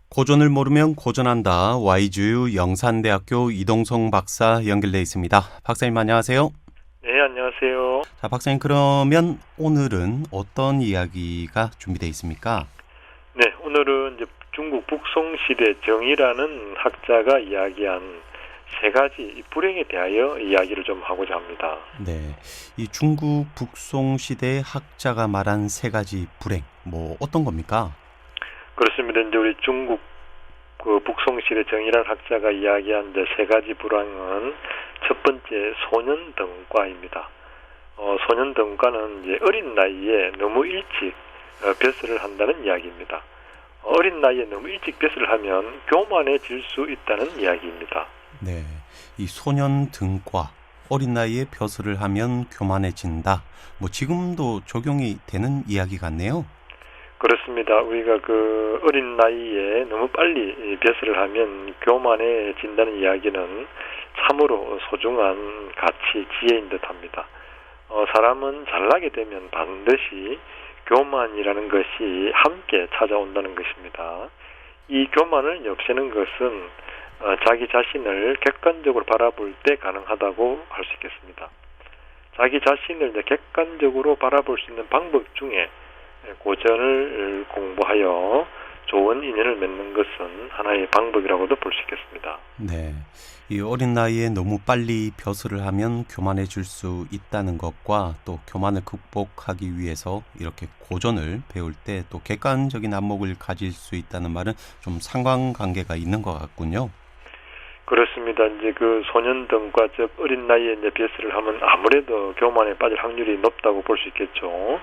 고전을 모르면 고전한다. YGU 영산대학교 이동성 박사 연결돼 있습니다. 박사님 안녕하세요. 네, 안녕하세요. 자, 박사님 그러면 오늘은 어떤 이야기가 준비되어 있습니까? 네, 오늘은 이제 중국 북송시대 정이라는 학자가 이야기한 세 가지 불행에 대하여 이야기를 좀 하고자 합니다. 네, 이 중국 북송 시대의 학자가 말한 세 가지 불행, 어떤 겁니까? 그렇습니다. 이제 우리 중국 북송시대 정이라는 학자가 이야기한 이제 세 가지 불행은 첫 번째 소년등과입니다. 소년등과는 이제 어린 나이에 너무 일찍 벼슬을 한다는 이야기입니다. 어린 나이에 너무 일찍 벼슬을 하면 교만해질 수 있다는 이야기입니다. 네, 이 소년 등과 어린 나이에 벼슬을 하면 교만해진다. 지금도 적용이 되는 이야기 같네요. 그렇습니다. 우리가 그 어린 나이에 너무 빨리 벼슬을 하면 교만해진다는 이야기는 참으로 소중한 가치, 지혜인 듯합니다. 사람은 잘나게 되면 반드시 교만이라는 것이 함께 찾아온다는 것입니다. 이 교만을 없애는 것은 자기 자신을 객관적으로 바라볼 때 가능하다고 할 수 있겠습니다. 자기 자신을 객관적으로 바라볼 수 있는 방법 중에 고전을 공부하여 좋은 인연을 맺는 것은 하나의 방법이라고도 볼 수 있겠습니다. 네, 이 어린 나이에 너무 빨리 벼슬을 하면 교만해질 수 있다는 것과 또 교만을 극복하기 위해서 이렇게 고전을 배울 때 또 객관적인 안목을 가질 수 있다는 말은 좀 상관관계가 있는 것 같군요. 그렇습니다. 이제 그 소년등과 즉 어린 나이에 이제 벼슬을 하면 아무래도 교만에 빠질 확률이 높다고 볼 수 있겠죠.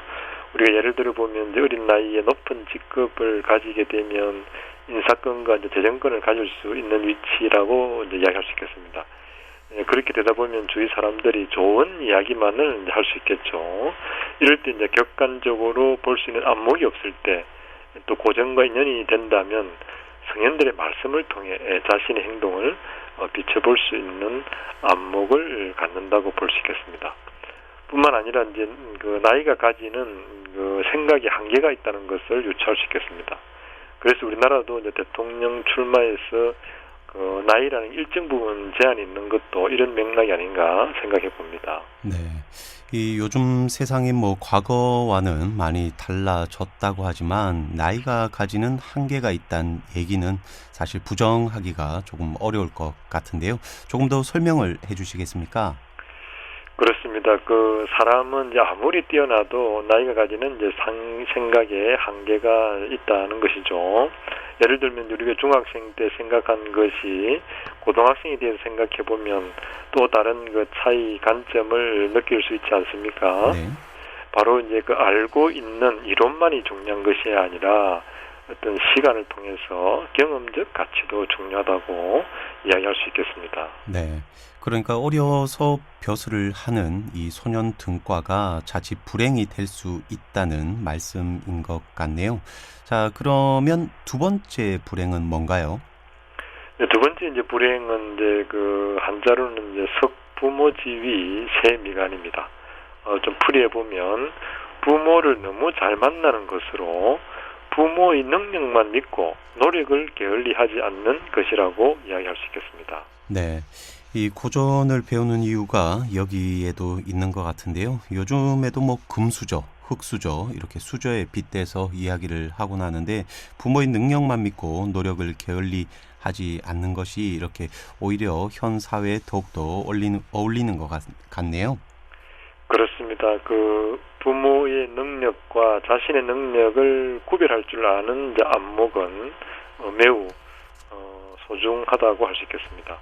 우리가 예를 들어 보면 이제 어린 나이에 높은 직급을 가지게 되면 인사권과 이제 재정권을 가질 수 있는 위치라고 이제 이야기할 수 있겠습니다. 그렇게 되다 보면 주위 사람들이 좋은 이야기만을 할 수 있겠죠. 이럴 때 이제 객관적으로 볼 수 있는 안목이 없을 때 또 고전과 인연이 된다면 성현들의 말씀을 통해 자신의 행동을 비춰볼 수 있는 안목을 갖는다고 볼 수 있겠습니다. 뿐만 아니라 이제 그 나이가 가지는 그 생각의 한계가 있다는 것을 유추할 수 있겠습니다. 그래서 우리나라도 이제 대통령 출마에서 그 나이라는 일정 부분 제한이 있는 것도 이런 맥락이 아닌가 생각해 봅니다. 네, 이 요즘 세상이 과거와는 많이 달라졌다고 하지만 나이가 가지는 한계가 있다는 얘기는 사실 부정하기가 조금 어려울 것 같은데요. 조금 더 설명을 해주시겠습니까? 그렇습니다. 그 사람은 이제 아무리 뛰어나도 나이가 가지는 이제 생각에 한계가 있다는 것이죠. 예를 들면 우리가 중학생 때 생각한 것이 고등학생에 대해서 생각해 보면 또 다른 그 차이 관점을 느낄 수 있지 않습니까? 네. 바로 이제 그 알고 있는 이론만이 중요한 것이 아니라 어떤 시간을 통해서 경험적 가치도 중요하다고 이야기할 수 있겠습니다. 네. 그러니까 어려서 벼슬을 하는 이 소년 등과가 자칫 불행이 될 수 있다는 말씀인 것 같네요. 자, 그러면 두 번째 불행은 뭔가요? 네, 두 번째 이제 불행은 이제 그 한자로는 이제 석부모지위 세미간입니다. 좀 풀이해 보면 부모를 너무 잘 만나는 것으로 부모의 능력만 믿고 노력을 게을리하지 않는 것이라고 이야기할 수 있겠습니다. 네. 이 고전을 배우는 이유가 여기에도 있는 것 같은데요. 요즘에도 금수저, 흙수저 이렇게 수저에 빗대서 이야기를 하곤 하는데 부모의 능력만 믿고 노력을 게을리하지 않는 것이 이렇게 오히려 현 사회에 더욱더 어울리는 것 같네요. 그렇습니다. 그 부모의 능력과 자신의 능력을 구별할 줄 아는 이제 안목은 매우 소중하다고 할 수 있겠습니다.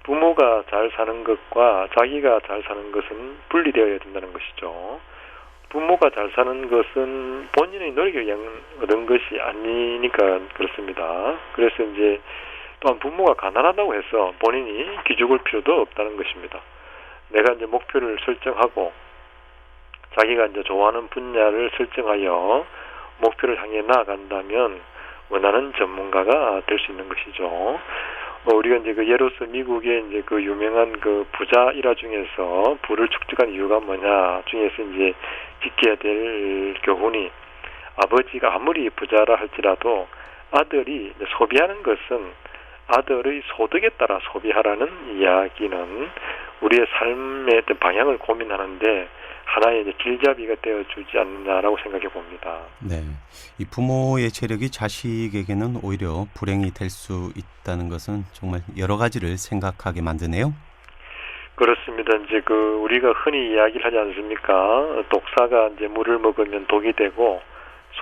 부모가 잘 사는 것과 자기가 잘 사는 것은 분리되어야 된다는 것이죠. 부모가 잘 사는 것은 본인의 노력에 의한 얻은 것이 아니니까 그렇습니다. 그래서 이제 또한 부모가 가난하다고 해서 본인이 기죽을 필요도 없다는 것입니다. 내가 이제 목표를 설정하고 자기가 이제 좋아하는 분야를 설정하여 목표를 향해 나아간다면 원하는 전문가가 될 수 있는 것이죠. 우리가 이제 그 예로서 미국의 이제 그 유명한 그 부자 일화 중에서 부를 축적한 이유가 뭐냐 중에서 이제 지켜야 될 교훈이 아버지가 아무리 부자라 할지라도 아들이 이제 소비하는 것은 아들의 소득에 따라 소비하라는 이야기는 우리의 삶의 어떤 방향을 고민하는데 하나의 이제 길잡이가 되어주지 않나라고 생각해 봅니다. 네, 이 부모의 재력이 자식에게는 오히려 불행이 될 수 있다는 것은 정말 여러 가지를 생각하게 만드네요. 그렇습니다. 이제 우리가 흔히 이야기를 하지 않습니까? 독사가 이제 물을 먹으면 독이 되고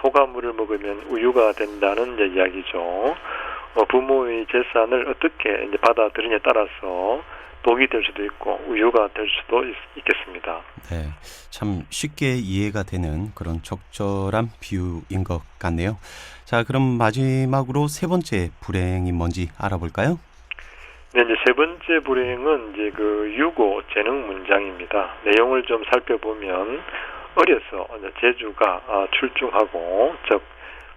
소가 물을 먹으면 우유가 된다는 이제 이야기죠. 부모의 재산을 어떻게 이제 받아들이냐에 따라서 독이 될 수도 있고 우유가 될 수도 있겠습니다. 네, 참 쉽게 이해가 되는 그런 적절한 비유인 것 같네요. 자, 그럼 마지막으로 세 번째 불행이 뭔지 알아볼까요? 네, 이제 세 번째 불행은 이제 유고 재능 문장입니다. 내용을 좀 살펴보면 어려서 이제 재주가 출중하고 즉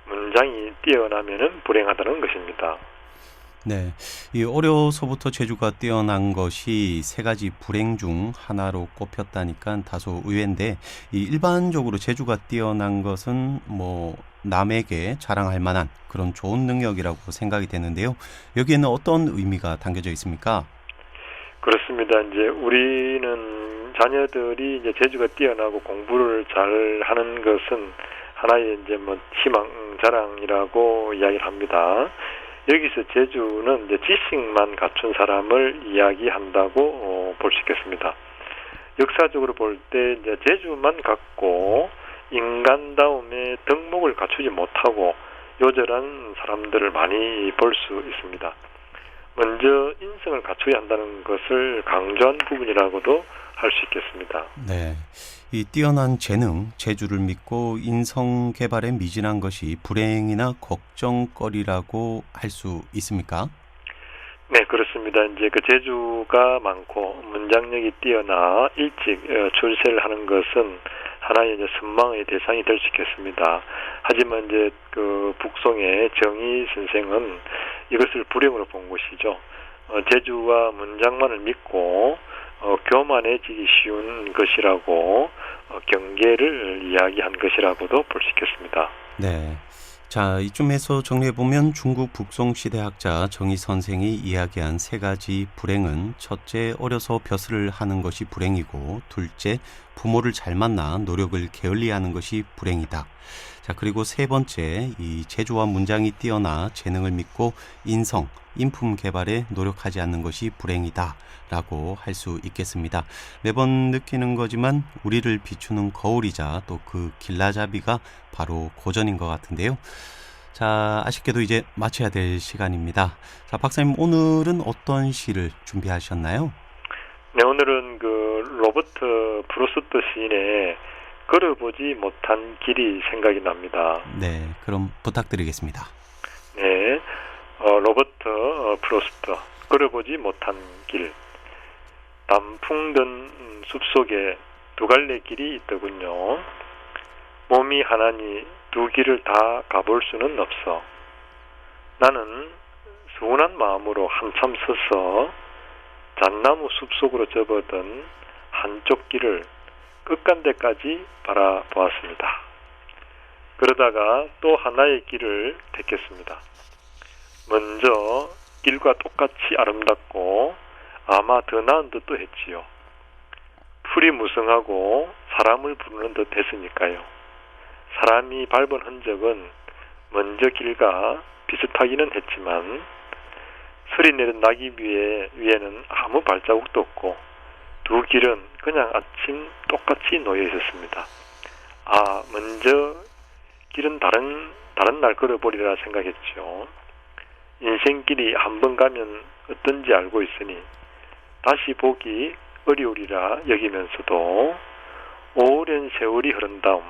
문장이 뛰어나면은 불행하다는 것입니다. 네, 이 어려서부터 재주가 뛰어난 것이 세 가지 불행 중 하나로 꼽혔다니까 다소 의외인데, 이 일반적으로 재주가 뛰어난 것은 뭐 남에게 자랑할 만한 그런 좋은 능력이라고 생각이 되는데요. 여기에는 어떤 의미가 담겨져 있습니까? 그렇습니다. 이제 우리는 자녀들이 이제 재주가 뛰어나고 공부를 잘 하는 것은 하나의 이제 뭐 희망 자랑이라고 이야기를 합니다. 여기서 재주는 이제 지식만 갖춘 사람을 이야기한다고 볼 수 있겠습니다. 역사적으로 볼 때 이제 재주만 갖고 인간다움의 덕목을 갖추지 못하고 요절한 사람들을 많이 볼 수 있습니다. 먼저 인성을 갖춰야 한다는 것을 강조한 부분이라고도 할 수 있겠습니다. 네, 이 뛰어난 재능, 재주를 믿고 인성 개발에 미진한 것이 불행이나 걱정거리라고 할 수 있습니까? 네, 그렇습니다. 이제 재주가 많고 문장력이 뛰어나 일찍 출세를 하는 것은 하나의 이제 선망의 대상이 될 수 있겠습니다. 하지만 이제 북송의 정의 선생은 이것을 불행으로 본 것이죠. 재주와 문장만을 믿고 교만해지기 쉬운 것이라고 경계를 이야기한 것이라고도 볼 수 있겠습니다. 네. 자, 이쯤에서 정리해보면 중국 북송시대학자 정의 선생이 이야기한 세 가지 불행은 첫째, 어려서 벼슬을 하는 것이 불행이고, 둘째, 부모를 잘 만나 노력을 게을리하는 것이 불행이다. 자, 그리고 세 번째, 이 재주와 문장이 뛰어나 재능을 믿고 인성, 인품 개발에 노력하지 않는 것이 불행이다 라고 할 수 있겠습니다. 매번 느끼는 거지만 우리를 비추는 거울이자 또 그 길라잡이가 바로 고전인 것 같은데요. 자, 아쉽게도 이제 마쳐야 될 시간입니다. 자, 박사님, 오늘은 어떤 시를 준비하셨나요? 네, 오늘은 로버트 프로스트 시인의 걸어보지 못한 길이 생각이 납니다. 네, 그럼 부탁드리겠습니다. 네, 로버트 프로스트, 걸어보지 못한 길. 단풍 든 숲속에 두 갈래 길이 있더군요. 몸이 하나니 두 길을 다 가볼 수는 없어. 나는 서운한 마음으로 한참 서서 잣나무 숲속으로 접어든 한쪽 길을 끝간데까지 바라보았습니다. 그러다가 또 하나의 길을 택했습니다. 먼저 길과 똑같이 아름답고 아마 더 나은 듯도 했지요. 풀이 무성하고 사람을 부르는 듯 했으니까요. 사람이 밟은 흔적은 먼저 길과 비슷하기는 했지만 서리 내린 나귀 위에는 아무 발자국도 없고 두 길은 그냥 아침 똑같이 놓여 있었습니다. 먼저 길은 다른 날 걸어보리라 생각했죠. 인생길이 한 번 가면 어떤지 알고 있으니 다시 보기 어려우리라 여기면서도 오랜 세월이 흐른 다음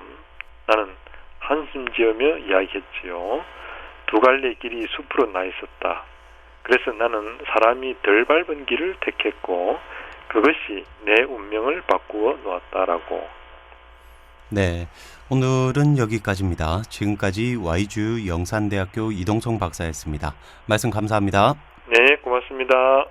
나는 한숨 지으며 이야기했지요. 두 갈래 길이 숲으로 나 있었다. 그래서 나는 사람이 덜 밟은 길을 택했고 그것이 내 운명을 바꾸어 놓았다라고. 네, 오늘은 여기까지입니다. 지금까지 YGU 영산대학교 이동성 박사였습니다. 말씀 감사합니다. 네, 고맙습니다.